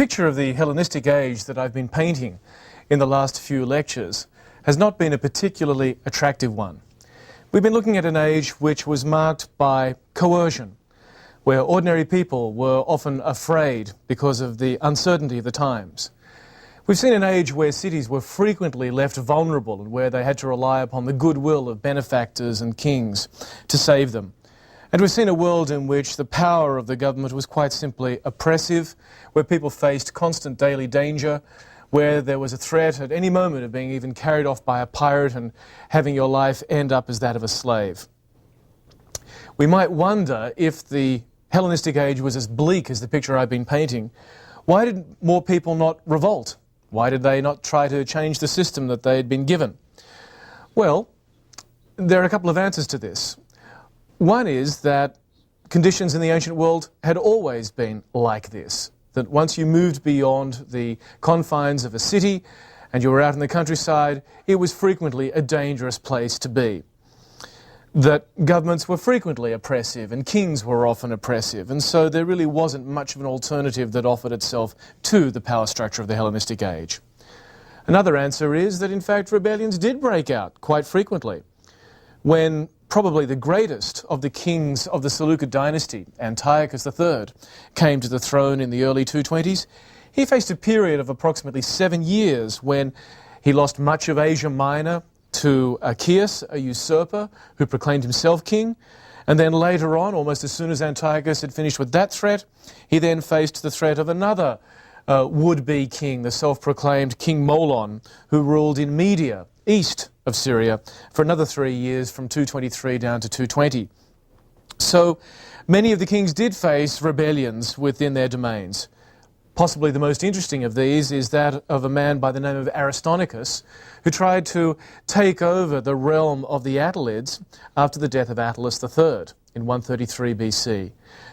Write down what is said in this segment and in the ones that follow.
picture of the Hellenistic age that I've been painting in the last few lectures has not been a particularly attractive one. We've been looking at an age which was marked by coercion, where ordinary people were often afraid because of the uncertainty of the times. We've seen an age where cities were frequently left vulnerable and where they had to rely upon the goodwill of benefactors and kings to save them. And we've seen a world in which the power of the government was quite simply oppressive, where people faced constant daily danger, where there was a threat at any moment of being even carried off by a pirate and having your life end up as that of a slave. We might wonder, if the Hellenistic age was as bleak as the picture I've been painting, why did more people not revolt? Why did they not try to change the system that they had been given? Well, there are a couple of answers to this. One is that conditions in the ancient world had always been like this, that once you moved beyond the confines of a city and you were out in the countryside, it was frequently a dangerous place to be. That governments were frequently oppressive and kings were often oppressive, and so there really wasn't much of an alternative that offered itself to the power structure of the Hellenistic age. Another answer is that in fact rebellions did break out quite frequently. When probably the greatest of the kings of the Seleucid dynasty, Antiochus III, came to the throne in the early 220s, he faced a period of approximately 7 years when he lost much of Asia Minor to Achaeus, a usurper who proclaimed himself king, and then later on, almost as soon as Antiochus had finished with that threat, he then faced the threat of another would-be king, the self-proclaimed King Molon, who ruled in Media, east of Syria, for another 3 years from 223 down to 220. So many of the kings did face rebellions within their domains. Possibly the most interesting of these is that of a man by the name of Aristonicus, who tried to take over the realm of the Attalids after the death of Attalus III in 133 BC.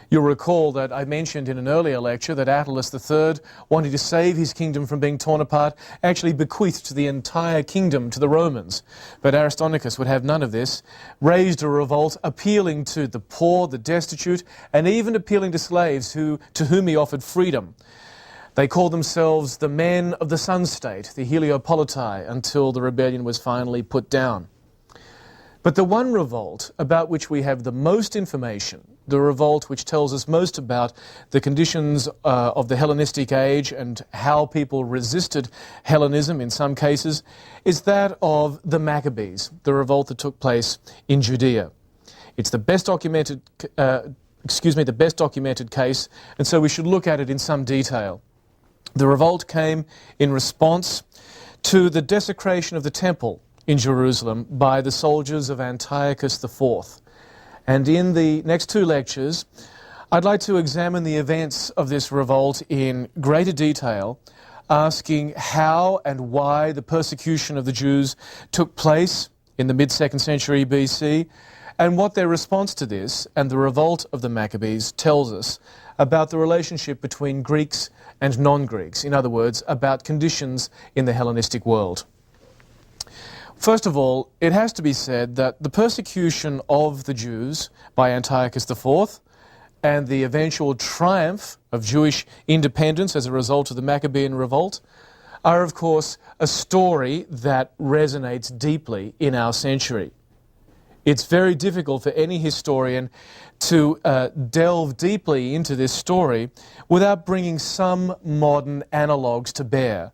You'll recall that I mentioned in an earlier lecture that Attalus III, wanting to save his kingdom from being torn apart, actually bequeathed the entire kingdom to the Romans. But Aristonicus would have none of this, raised a revolt appealing to the poor, the destitute, and even appealing to slaves to whom he offered freedom. They called themselves the men of the Sun State, the Heliopolitai, until the rebellion was finally put down. But the one revolt about which we have the most information, the revolt which tells us most about the conditions of the Hellenistic age and how people resisted Hellenism in some cases, is that of the Maccabees, the revolt that took place in Judea. It's the best documented case, and so we should look at it in some detail. The revolt came in response to the desecration of the temple in Jerusalem by the soldiers of Antiochus IV. And in the next two lectures, I'd like to examine the events of this revolt in greater detail, asking how and why the persecution of the Jews took place in the mid-2nd century BC, and what their response to this and the revolt of the Maccabees tells us about the relationship between Greeks and non-Greeks, in other words, about conditions in the Hellenistic world. First of all, it has to be said that the persecution of the Jews by Antiochus IV and the eventual triumph of Jewish independence as a result of the Maccabean revolt are, of course, a story that resonates deeply in our century. It's very difficult for any historian to delve deeply into this story without bringing some modern analogues to bear.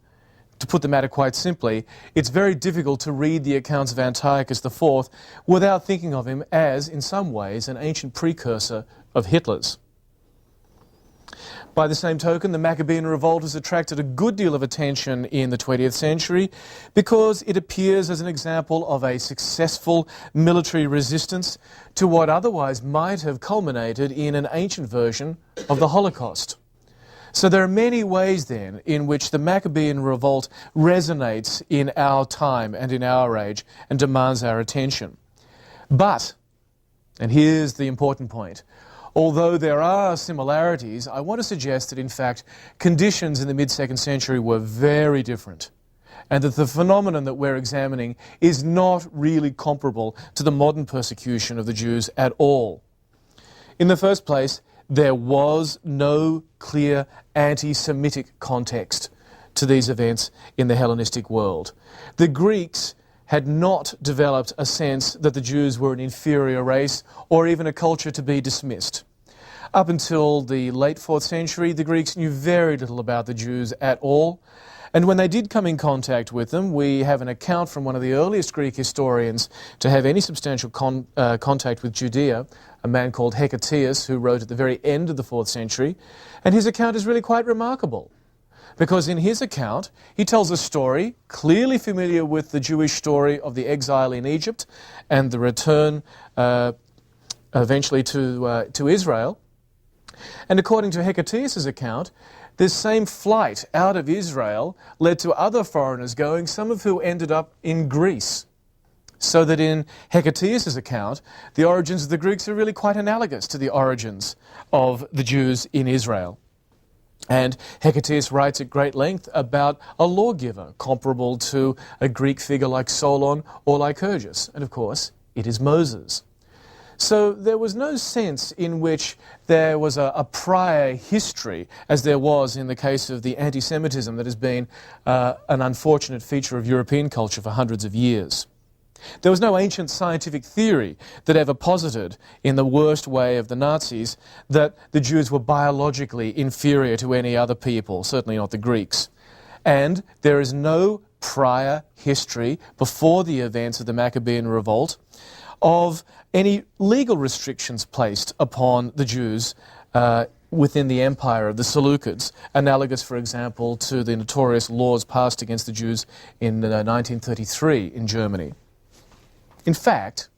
To put the matter quite simply, it's very difficult to read the accounts of Antiochus IV without thinking of him as, in some ways, an ancient precursor of Hitler's. By the same token, the Maccabean revolt has attracted a good deal of attention in the 20th century because it appears as an example of a successful military resistance to what otherwise might have culminated in an ancient version of the Holocaust. So there are many ways then in which the Maccabean revolt resonates in our time and in our age and demands our attention. But, and here's the important point, although there are similarities, I want to suggest that in fact conditions in the mid-2nd century were very different, and that the phenomenon that we're examining is not really comparable to the modern persecution of the Jews at all. In the first place, there was no clear anti-Semitic context to these events in the Hellenistic world. The Greeks had not developed a sense that the Jews were an inferior race or even a culture to be dismissed. Up until the late 4th century, the Greeks knew very little about the Jews at all. And when they did come in contact with them, we have an account from one of the earliest Greek historians to have any substantial contact with Judea, a man called Hecataeus, who wrote at the very end of the 4th century. And his account is really quite remarkable, because in his account, he tells a story clearly familiar with the Jewish story of the exile in Egypt and the return eventually to Israel. And according to Hecataeus' account, this same flight out of Israel led to other foreigners going, some of who ended up in Greece. So that in Hecataeus' account, the origins of the Greeks are really quite analogous to the origins of the Jews in Israel. And Hecataeus writes at great length about a lawgiver comparable to a Greek figure like Solon or Lycurgus. And of course, it is Moses. So there was no sense in which there was a prior history, as there was in the case of the anti-Semitism that has been an unfortunate feature of European culture for hundreds of years. There was no ancient scientific theory that ever posited, in the worst way of the Nazis, that the Jews were biologically inferior to any other people, certainly not the Greeks. And there is no prior history before the events of the Maccabean Revolt of any legal restrictions placed upon the Jews within the empire of the Seleucids, analogous, for example, to the notorious laws passed against the Jews in 1933 in Germany. In fact,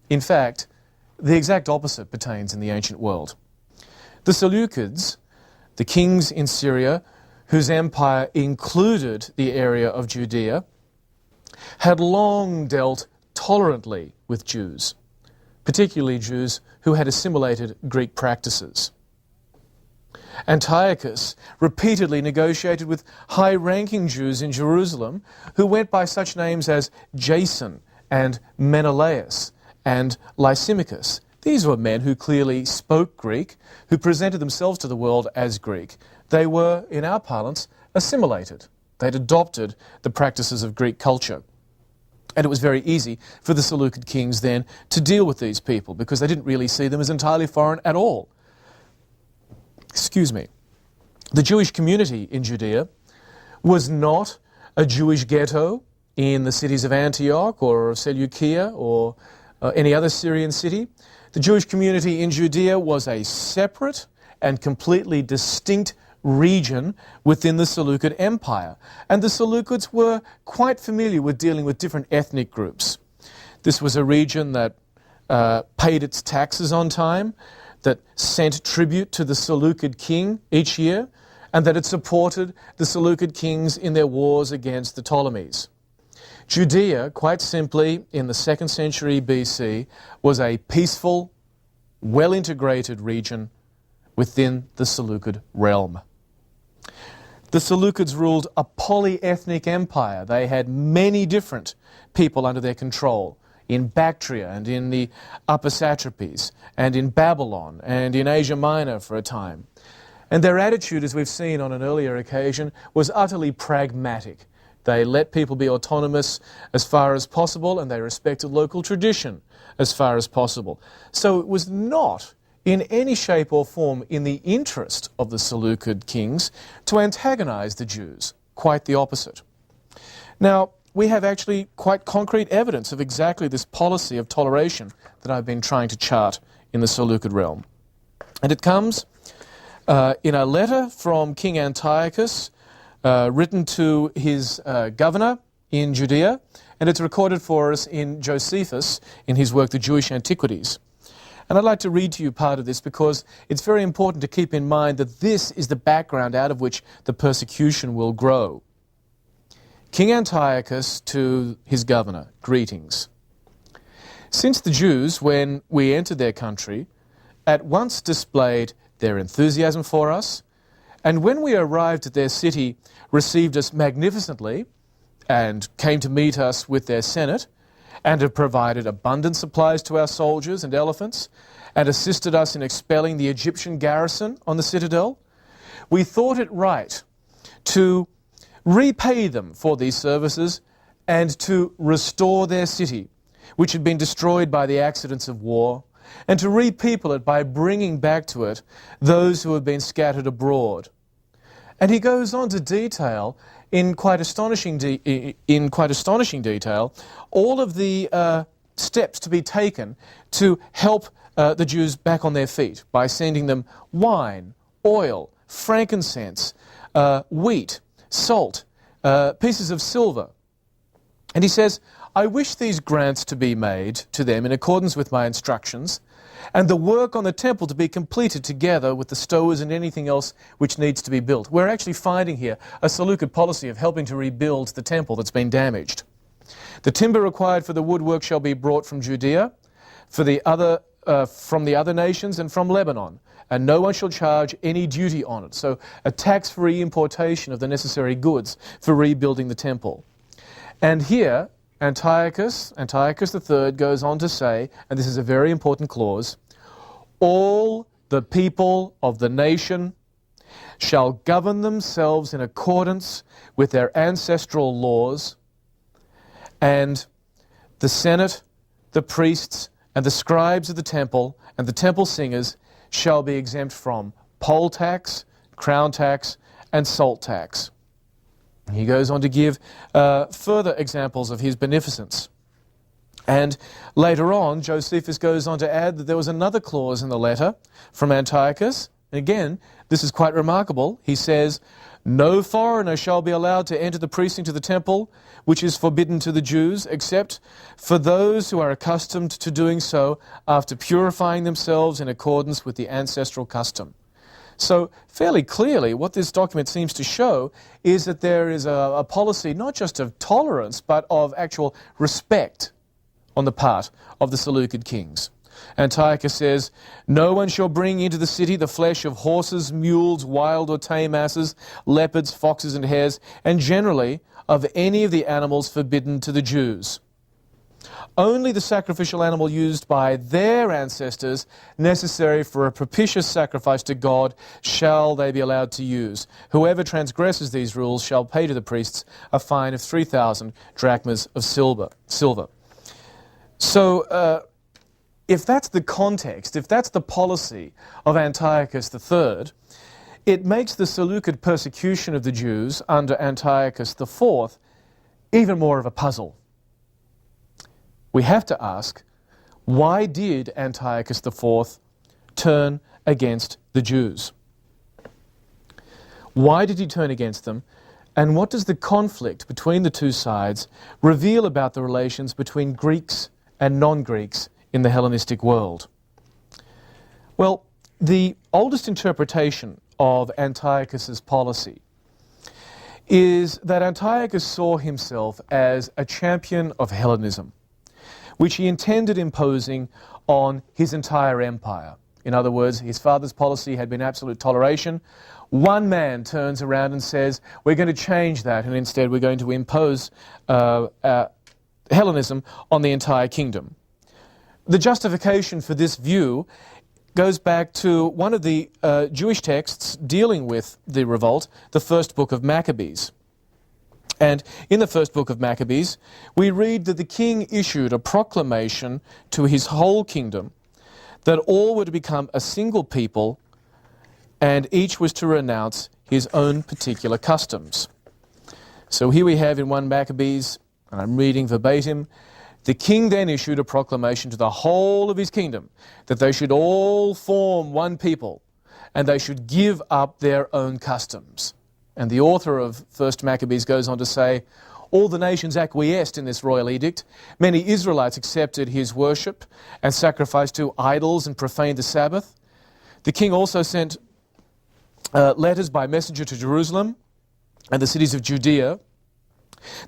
the exact opposite pertains in the ancient world. The Seleucids, the kings in Syria, whose empire included the area of Judea, had long dealt tolerantly with Jews, particularly Jews who had assimilated Greek practices. Antiochus repeatedly negotiated with high-ranking Jews in Jerusalem who went by such names as Jason and Menelaus and Lysimachus. These were men who clearly spoke Greek, who presented themselves to the world as Greek. They were, in our parlance, assimilated. They'd adopted the practices of Greek culture. And it was very easy for the Seleucid kings then to deal with these people because they didn't really see them as entirely foreign at all. Excuse me. The Jewish community in Judea was not a Jewish ghetto in the cities of Antioch or of Seleucia or any other Syrian city. The Jewish community in Judea was a separate and completely distinct region within the Seleucid Empire. And the Seleucids were quite familiar with dealing with different ethnic groups. This was a region that paid its taxes on time, that sent tribute to the Seleucid king each year, and that had supported the Seleucid kings in their wars against the Ptolemies. Judea, quite simply, in the 2nd century BC, was a peaceful, well-integrated region within the Seleucid realm. The Seleucids ruled a polyethnic empire. They had many different people under their control in Bactria and in the upper satrapies and in Babylon and in Asia Minor for a time. And their attitude, as we've seen on an earlier occasion, was utterly pragmatic. They let people be autonomous as far as possible, and they respected local tradition as far as possible. So it was not in any shape or form in the interest of the Seleucid kings to antagonize the Jews. Quite the opposite. Now, we have actually quite concrete evidence of exactly this policy of toleration that I've been trying to chart in the Seleucid realm. And it comes in a letter from King Antiochus written to his governor in Judea, and it's recorded for us in Josephus in his work, The Jewish Antiquities. And I'd like to read to you part of this because it's very important to keep in mind that this is the background out of which the persecution will grow. King Antiochus to his governor, greetings. Since the Jews, when we entered their country, at once displayed their enthusiasm for us, and when we arrived at their city, received us magnificently, and came to meet us with their senate, and have provided abundant supplies to our soldiers and elephants, and assisted us in expelling the Egyptian garrison on the citadel, we thought it right to repay them for these services and to restore their city, which had been destroyed by the accidents of war, and to repeople it by bringing back to it those who had been scattered abroad. And he goes on to detail in quite astonishing detail all of the steps to be taken to help the Jews back on their feet by sending them wine, oil, frankincense, wheat, salt, pieces of silver. And he says, I wish these grants to be made to them in accordance with my instructions, and the work on the temple to be completed together with the stowers and anything else which needs to be built. We're actually finding here a Seleucid policy of helping to rebuild the temple that's been damaged. The timber required for the woodwork shall be brought from Judea, from the other nations, and from Lebanon, and no one shall charge any duty on it. So a tax-free importation of the necessary goods for rebuilding the temple. And here, Antiochus III goes on to say, and this is a very important clause, all the people of the nation shall govern themselves in accordance with their ancestral laws, and the Senate, the priests, and the scribes of the temple, and the temple singers shall be exempt from poll tax, crown tax, and salt tax. He goes on to give further examples of his beneficence. And later on, Josephus goes on to add that there was another clause in the letter from Antiochus. And again, this is quite remarkable. He says, no foreigner shall be allowed to enter the precinct of the temple, which is forbidden to the Jews, except for those who are accustomed to doing so after purifying themselves in accordance with the ancestral custom. So fairly clearly what this document seems to show is that there is a policy not just of tolerance but of actual respect on the part of the Seleucid kings. Antiochus says, no one shall bring into the city the flesh of horses, mules, wild or tame asses, leopards, foxes and hares, and generally of any of the animals forbidden to the Jews. Only the sacrificial animal used by their ancestors, necessary for a propitious sacrifice to God, shall they be allowed to use. Whoever transgresses these rules shall pay to the priests a fine of 3,000 drachmas of silver. So, if that's the context, if that's the policy of Antiochus III, it makes the Seleucid persecution of the Jews under Antiochus IV even more of a puzzle. We have to ask, why did Antiochus IV turn against the Jews? Why did he turn against them? And what does the conflict between the two sides reveal about the relations between Greeks and non-Greeks in the Hellenistic world? Well, the oldest interpretation of Antiochus's policy is that Antiochus saw himself as a champion of Hellenism, which he intended imposing on his entire empire. In other words, his father's policy had been absolute toleration. One man turns around and says, we're going to change that, and instead we're going to impose Hellenism on the entire kingdom. The justification for this view goes back to one of the Jewish texts dealing with the revolt, the first book of Maccabees. And in the first book of Maccabees, we read that the king issued a proclamation to his whole kingdom that all were to become a single people and each was to renounce his own particular customs. So here we have in 1 Maccabees, and I'm reading verbatim, the king then issued a proclamation to the whole of his kingdom that they should all form one people and they should give up their own customs. And the author of 1 Maccabees goes on to say, all the nations acquiesced in this royal edict. Many Israelites accepted his worship and sacrificed to idols and profaned the Sabbath. The king also sent letters by messenger to Jerusalem and the cities of Judea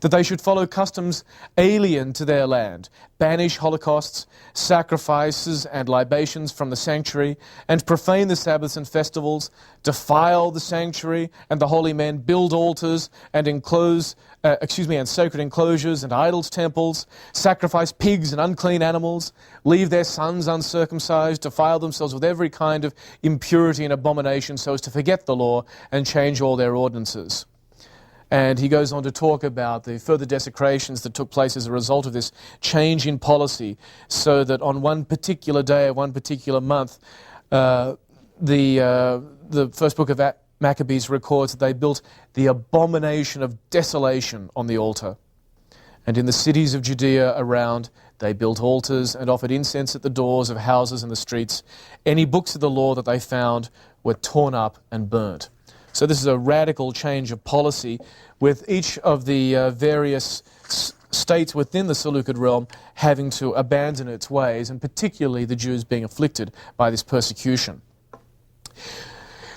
that they should follow customs alien to their land, banish holocausts, sacrifices and libations from the sanctuary, and profane the Sabbaths and festivals, defile the sanctuary and the holy men, build altars and enclose and sacred enclosures and idols' temples, sacrifice pigs and unclean animals, leave their sons uncircumcised, defile themselves with every kind of impurity and abomination so as to forget the law and change all their ordinances. And he goes on to talk about the further desecrations that took place as a result of this change in policy, so that on one particular day or one particular month, the first book of Maccabees records that they built the abomination of desolation on the altar. And in the cities of Judea around, they built altars and offered incense at the doors of houses in the streets. Any books of the law that they found were torn up and burnt. So this is a radical change of policy, with each of the various states within the Seleucid realm having to abandon its ways, and particularly the Jews being afflicted by this persecution.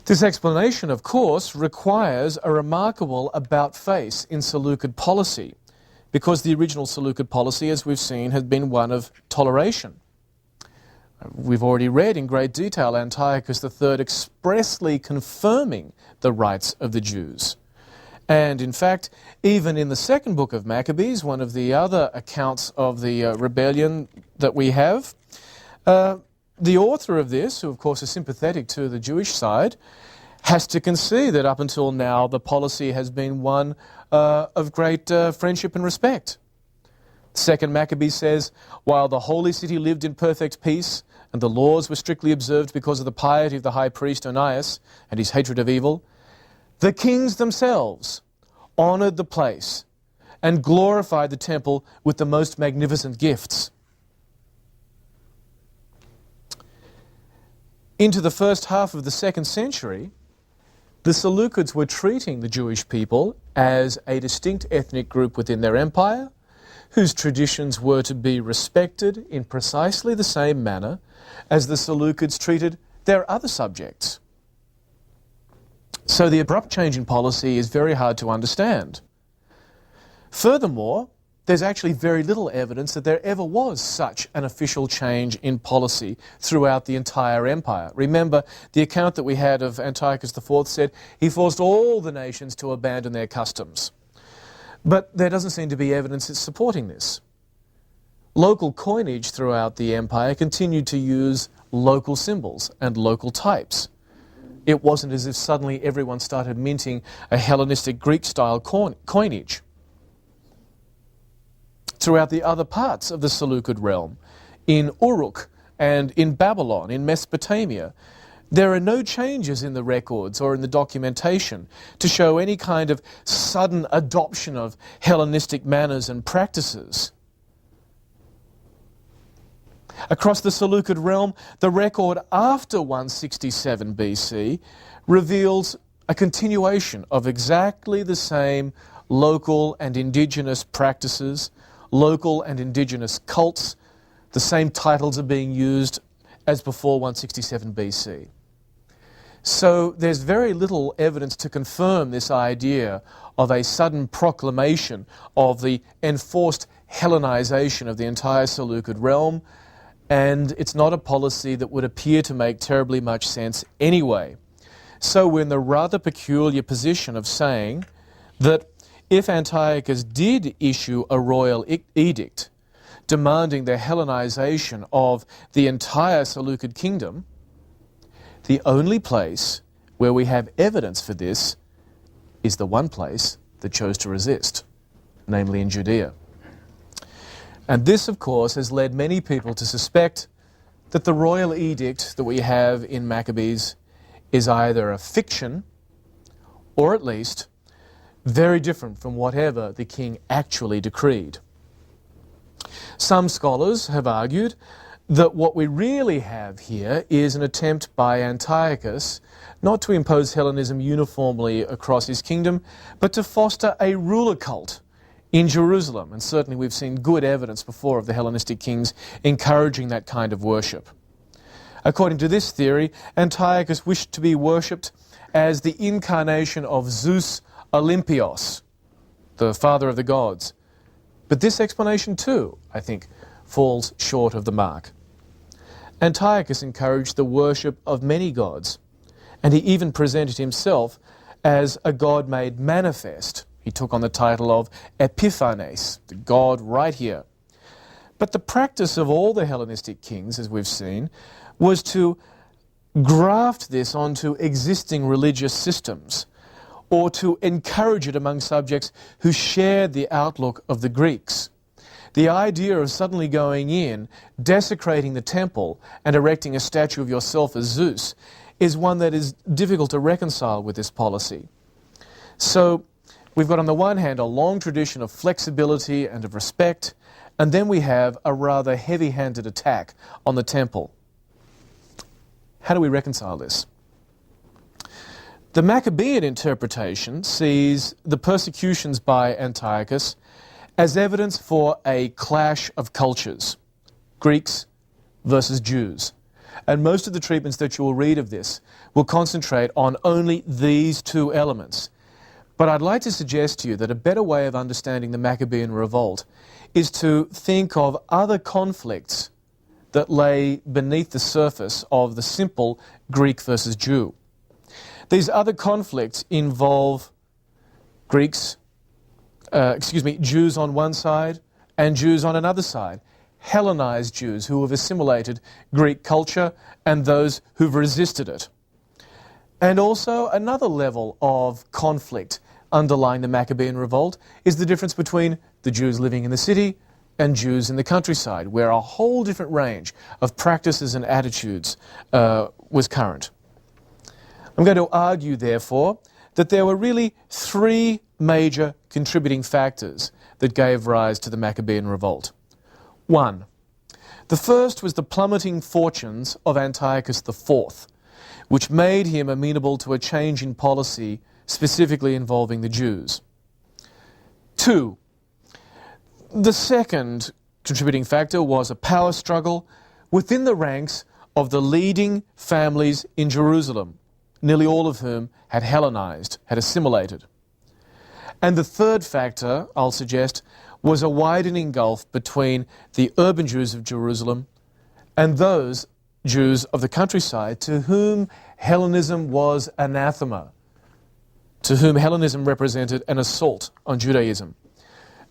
This explanation, of course, requires a remarkable about-face in Seleucid policy, because the original Seleucid policy, as we've seen, had been one of toleration. We've already read in great detail Antiochus III expressly confirming the rights of the Jews. And in fact, even in the second book of Maccabees, one of the other accounts of the rebellion that we have, the author of this, who of course is sympathetic to the Jewish side, has to concede that up until now the policy has been one of great friendship and respect. Second Maccabees says, while the holy city lived in perfect peace, and the laws were strictly observed because of the piety of the high priest Onias and his hatred of evil, the kings themselves honoured the place and glorified the temple with the most magnificent gifts. Into the first half of the 2nd century, the Seleucids were treating the Jewish people as a distinct ethnic group within their empire, whose traditions were to be respected in precisely the same manner as the Seleucids treated their other subjects. So the abrupt change in policy is very hard to understand. Furthermore, there's actually very little evidence that there ever was such an official change in policy throughout the entire empire. Remember, the account that we had of Antiochus IV said he forced all the nations to abandon their customs. But there doesn't seem to be evidence that's supporting this. Local coinage throughout the empire continued to use local symbols and local types. It wasn't as if suddenly everyone started minting a Hellenistic Greek-style coinage. Throughout the other parts of the Seleucid realm, in Uruk and in Babylon, in Mesopotamia, there are no changes in the records or in the documentation to show any kind of sudden adoption of Hellenistic manners and practices. Across the Seleucid realm, the record after 167 BC reveals a continuation of exactly the same local and indigenous practices, local and indigenous cults. The same titles are being used as before 167 BC. So there's very little evidence to confirm this idea of a sudden proclamation of the enforced Hellenization of the entire Seleucid realm, and it's not a policy that would appear to make terribly much sense anyway. So we're in the rather peculiar position of saying that if Antiochus did issue a royal edict demanding the Hellenization of the entire Seleucid kingdom, the only place where we have evidence for this is the one place that chose to resist, namely in Judea. And this, of course, has led many people to suspect that the royal edict that we have in Maccabees is either a fiction or at least very different from whatever the king actually decreed. Some scholars have argued that what we really have here is an attempt by Antiochus not to impose Hellenism uniformly across his kingdom, but to foster a ruler cult in Jerusalem. And certainly we've seen good evidence before of the Hellenistic kings encouraging that kind of worship. According to this theory, Antiochus wished to be worshipped as the incarnation of Zeus Olympios, the father of the gods. But this explanation too, I think, falls short of the mark. Antiochus encouraged the worship of many gods, and he even presented himself as a god made manifest He took on the title of Epiphanes, the god right here. But the practice of all the Hellenistic kings, as we've seen, was to graft this onto existing religious systems, or to encourage it among subjects who shared the outlook of the Greeks. The idea of suddenly going in, desecrating the temple, and erecting a statue of yourself as Zeus is one that is difficult to reconcile with this policy. So we've got on the one hand a long tradition of flexibility and of respect, and then we have a rather heavy-handed attack on the temple. How do we reconcile this? The Maccabean interpretation sees the persecutions by Antiochus as evidence for a clash of cultures, Greeks versus Jews. And most of the treatments that you will read of this will concentrate on only these two elements. But I'd like to suggest to you that a better way of understanding the Maccabean revolt is to think of other conflicts that lay beneath the surface of the simple Greek versus Jew. These other conflicts involve Jews on one side and Jews on another side, Hellenized Jews who have assimilated Greek culture and those who've resisted it. And also another level of conflict underlying the Maccabean revolt is the difference between the Jews living in the city and Jews in the countryside, where a whole different range of practices and attitudes was current. I'm going to argue, therefore, that there were really three major contributing factors that gave rise to the Maccabean revolt. One, the first was the plummeting fortunes of Antiochus IV, which made him amenable to a change in policy specifically involving the Jews. Two, the second contributing factor was a power struggle within the ranks of the leading families in Jerusalem, nearly all of whom had Hellenized, had assimilated. And the third factor, I'll suggest, was a widening gulf between the urban Jews of Jerusalem and those Jews of the countryside to whom Hellenism was anathema, to whom Hellenism represented an assault on Judaism.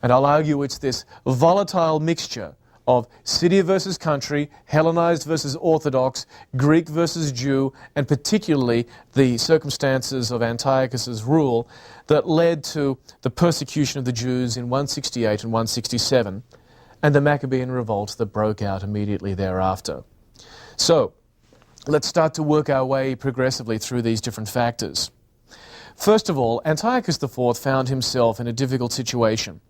And I'll argue it's this volatile mixture of city versus country, Hellenized versus Orthodox, Greek versus Jew, and particularly the circumstances of Antiochus's rule that led to the persecution of the Jews in 168 and 167, and the Maccabean revolt that broke out immediately thereafter. So, let's start to work our way progressively through these different factors. First of all, Antiochus IV found himself in a difficult situation.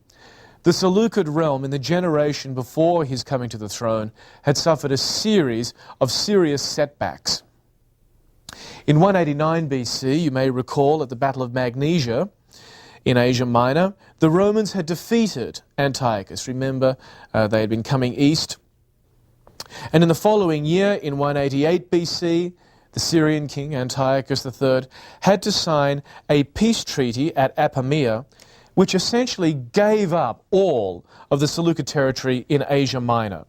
The Seleucid realm in the generation before his coming to the throne had suffered a series of serious setbacks. In 189 BC, you may recall at the Battle of Magnesia in Asia Minor, the Romans had defeated Antiochus. Remember, they had been coming east. And in the following year, in 188 BC, the Syrian king Antiochus III had to sign a peace treaty at Apamea, which essentially gave up all of the Seleucid territory in Asia Minor.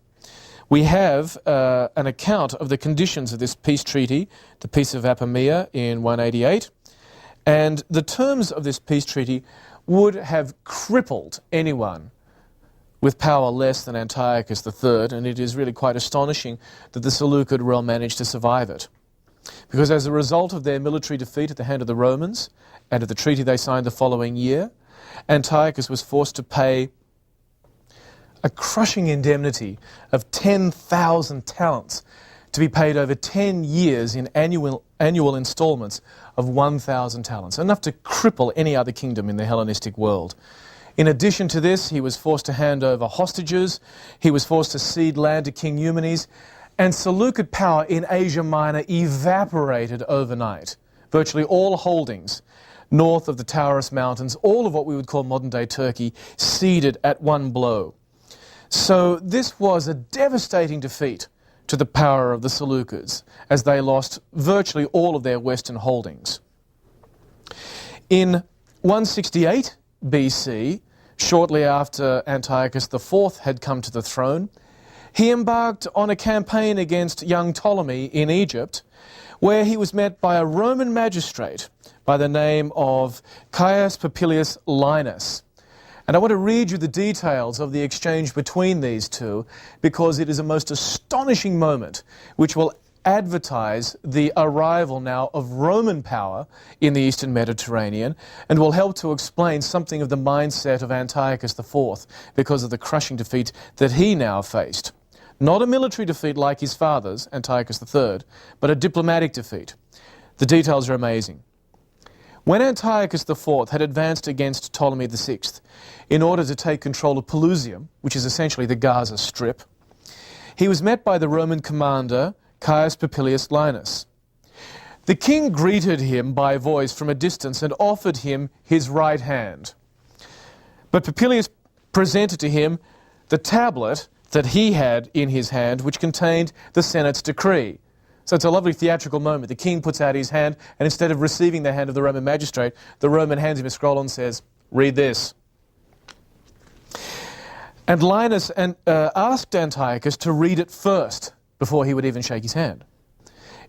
We have an account of the conditions of this peace treaty, the Peace of Apamea in 188, and the terms of this peace treaty would have crippled anyone with power less than Antiochus III, and it is really quite astonishing that the Seleucid realm managed to survive it. Because as a result of their military defeat at the hand of the Romans and of the treaty they signed the following year, Antiochus was forced to pay a crushing indemnity of 10,000 talents to be paid over 10 years in annual installments of 1,000 talents, enough to cripple any other kingdom in the Hellenistic world. In addition to this, he was forced to hand over hostages, he was forced to cede land to King Eumenes, and Seleucid power in Asia Minor evaporated overnight. Virtually all holdings north of the Taurus Mountains, all of what we would call modern-day Turkey, ceded at one blow. So this was a devastating defeat to the power of the Seleucids, as they lost virtually all of their western holdings. In 168 BC, shortly after Antiochus IV had come to the throne, He embarked on a campaign against young Ptolemy in Egypt, where he was met by a Roman magistrate by the name of Caius Popilius Linus. And I want to read you the details of the exchange between these two, because it is a most astonishing moment which will advertise the arrival now of Roman power in the Eastern Mediterranean, and will help to explain something of the mindset of Antiochus IV because of the crushing defeat that he now faced. Not a military defeat like his father's, Antiochus III, but a diplomatic defeat. The details are amazing. When Antiochus IV had advanced against Ptolemy VI in order to take control of Pelusium, which is essentially the Gaza Strip, he was met by the Roman commander Caius Popilius Linus. The king greeted him by voice from a distance and offered him his right hand. But Popilius presented to him the tablet that he had in his hand, which contained the Senate's decree. So it's a lovely theatrical moment. The king puts out his hand, and instead of receiving the hand of the Roman magistrate, the Roman hands him a scroll and says, "Read this." And Linus asked Antiochus to read it first before he would even shake his hand.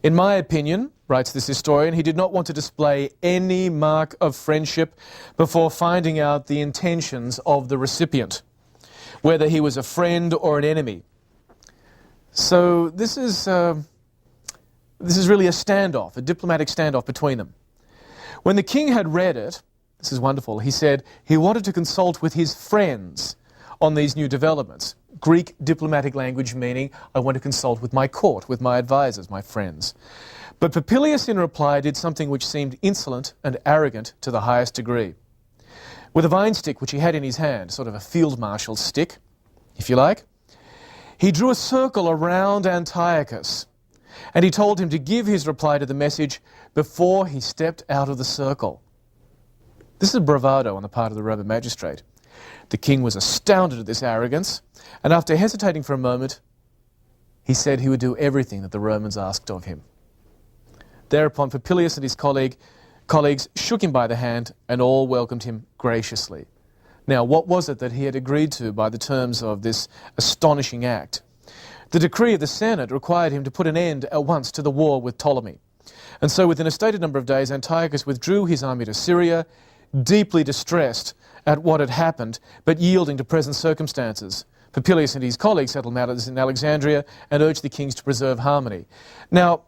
In my opinion, writes this historian, he did not want to display any mark of friendship before finding out the intentions of the recipient, whether he was a friend or an enemy. So this is really a standoff, a diplomatic standoff between them. When the king had read it, this is wonderful, he said he wanted to consult with his friends on these new developments. Greek diplomatic language meaning, I want to consult with my court, with my advisors, my friends. But Popilius in reply did something which seemed insolent and arrogant to the highest degree. With a vine stick which he had in his hand, sort of a field marshal's stick, if you like, he drew a circle around Antiochus, and he told him to give his reply to the message before he stepped out of the circle. This is bravado on the part of the Roman magistrate. The king was astounded at this arrogance, and after hesitating for a moment, he said he would do everything that the Romans asked of him. Thereupon Popilius and his colleagues shook him by the hand, and all welcomed him graciously. Now, what was it that he had agreed to by the terms of this astonishing act? The decree of the Senate required him to put an end at once to the war with Ptolemy. And so within a stated number of days, Antiochus withdrew his army to Syria, deeply distressed at what had happened, but yielding to present circumstances. Popilius and his colleagues settled matters in Alexandria and urged the kings to preserve harmony. Now,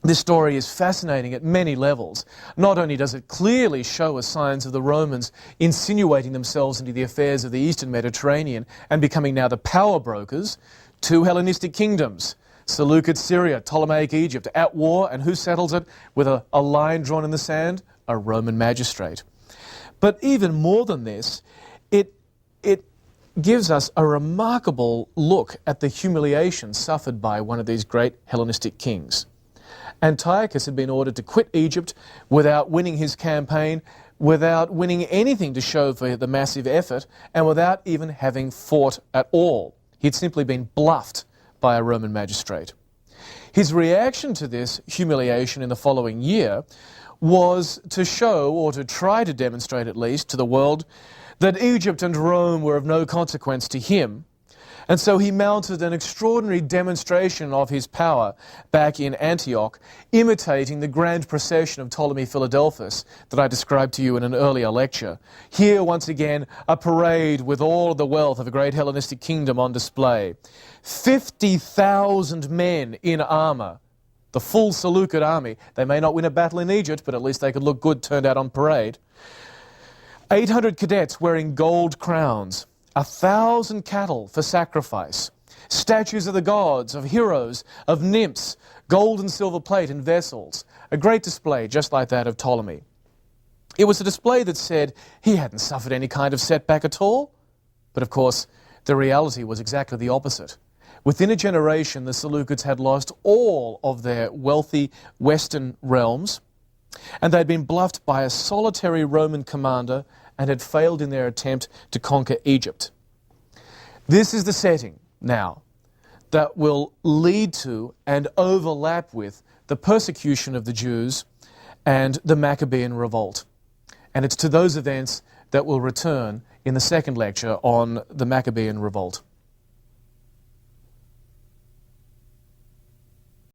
this story is fascinating at many levels. Not only does it clearly show us signs of the Romans insinuating themselves into the affairs of the Eastern Mediterranean and becoming now the power brokers, two Hellenistic kingdoms, Seleucid Syria, Ptolemaic Egypt, at war, and who settles it with a line drawn in the sand? A Roman magistrate. But even more than this, it gives us a remarkable look at the humiliation suffered by one of these great Hellenistic kings. Antiochus had been ordered to quit Egypt without winning his campaign, without winning anything to show for the massive effort, and without even having fought at all. He'd simply been bluffed by a Roman magistrate. His reaction to this humiliation in the following year was to show, or to try to demonstrate at least, to the world that Egypt and Rome were of no consequence to him. And so he mounted an extraordinary demonstration of his power back in Antioch, imitating the grand procession of Ptolemy Philadelphus that I described to you in an earlier lecture. Here, once again, a parade with all the wealth of a great Hellenistic kingdom on display. 50,000 men in armour, the full Seleucid army. They may not win a battle in Egypt, but at least they could look good turned out on parade. 800 cadets wearing gold crowns. 1,000 cattle for sacrifice, statues of the gods, of heroes, of nymphs, gold and silver plate and vessels, a great display just like that of Ptolemy. It was a display that said he hadn't suffered any kind of setback at all. But of course, the reality was exactly the opposite. Within a generation, the Seleucids had lost all of their wealthy western realms, and they'd been bluffed by a solitary Roman commander and had failed in their attempt to conquer Egypt. This is the setting now that will lead to and overlap with the persecution of the Jews and the Maccabean Revolt. And it's to those events that we'll return in the second lecture on the Maccabean Revolt.